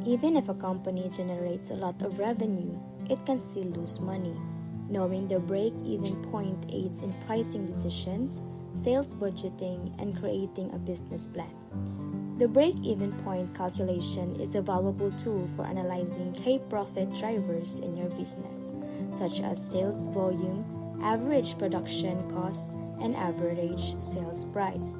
Even if a company generates a lot of revenue, it can still lose money. Knowing the break-even point aids in pricing decisions, sales budgeting, and creating a business plan. The break-even point calculation is a valuable tool for analyzing key profit drivers in your business, such as sales volume, average production costs, and average sales price.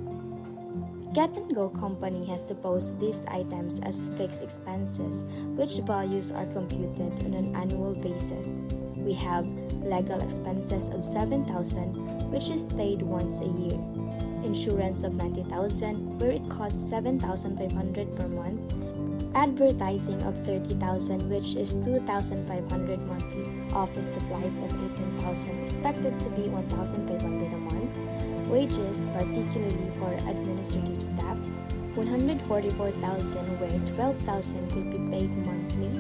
Get and Go company has supposed these items as fixed expenses, which values are computed on an annual basis. We have legal expenses of $7,000, which is paid once a year. Insurance of $90,000, where it costs $7,500 per month. Advertising of $30,000, which is $2,500 monthly. Office supplies of $18,000, expected to be $1,500 a month. Wages, particularly for administrative staff, $144,000, where $12,000 could be paid monthly.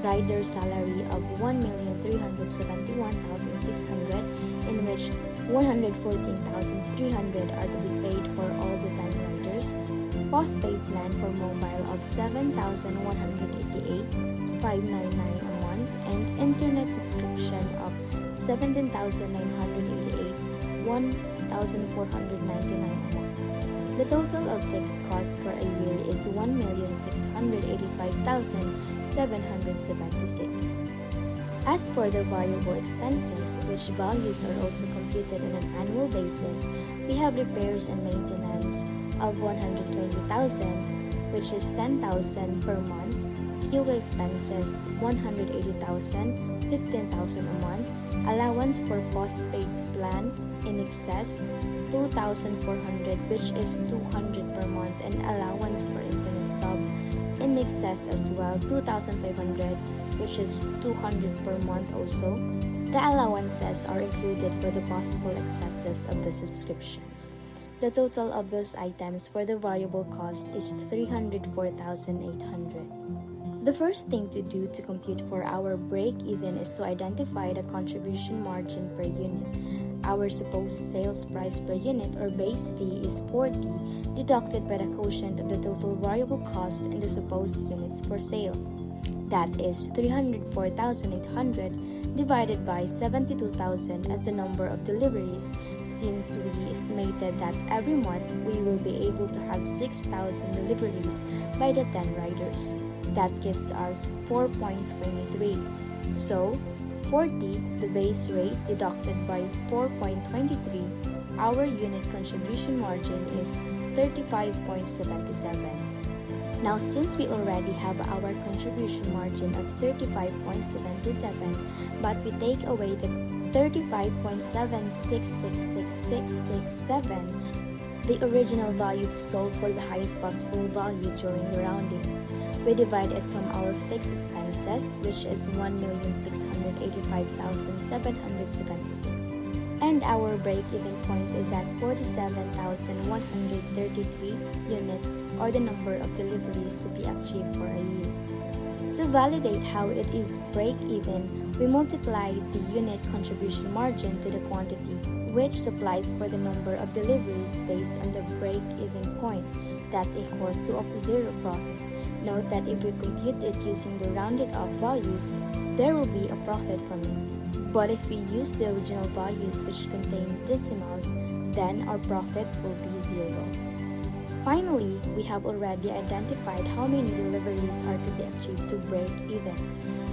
Rider salary of $1,371,600, in which $114,300 are to be paid for all the 10 riders. Postpaid plan for mobile of $7,188, $599 a month, and internet subscription of $17,988, $1,499 a month. The total of fixed costs for a year is $1,685,776. As for the variable expenses, which values are also computed on an annual basis, we have repairs and maintenance of $120,000, which is $10,000 per month. Fuel expenses $180,000, $15,000 a month. Allowance for postpaid plan in excess $2,400, which is $200 per month, and allowance for internet sub in excess as well, $2,500, which is $200 per month also. The allowances are included for the possible excesses of the subscriptions. The total of those items for the variable cost is $304,800. The first thing to do to compute for our break-even is to identify the contribution margin per unit. Our supposed sales price per unit or base fee is $40, deducted by the quotient of the total variable cost and the supposed units for sale. That is $304,800 divided by $72,000 as the number of deliveries, since we estimated that every month we will be able to have 6,000 deliveries by the 10 riders. That gives us 4.23. So, 40, the base rate, deducted by 4.23, our unit contribution margin is 35.77. Now, since we already have our contribution margin of 35.77, but we take away the 35.76666667, the original value to solve for the highest possible value during the rounding, we divide it from our fixed expenses, which is $1,685,776. And our break-even point is at 47,133 units, or the number of deliveries to be achieved for a year. To validate how it is break-even, we multiply the unit contribution margin to the quantity, which supplies for the number of deliveries based on the break-even point, that equals to 0 profit. Note that if we compute it using the rounded up values, there will be a profit from it. But if we use the original values which contain decimals, then our profit will be 0. Finally, we have already identified how many deliveries are to be achieved to break even.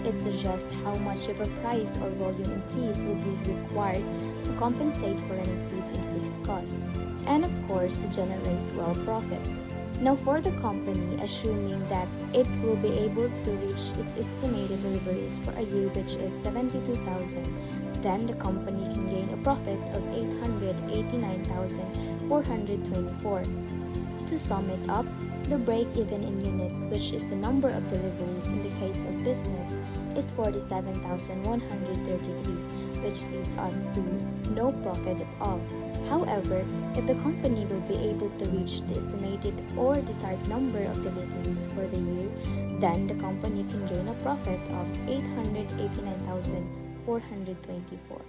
It suggests how much of a price or volume increase will be required to compensate for an increase in fixed cost, and of course to generate profit. Now for the company, assuming that it will be able to reach its estimated deliveries for a year, which is 72,000, then the company can gain a profit of 889,424. To sum it up, the break-even in units, which is the number of deliveries in the case of business, is 47,133, which leads us to no profit at all. However, if the company will be able to reach the estimated or desired number of deliveries for the year, then the company can gain a profit of 889,424.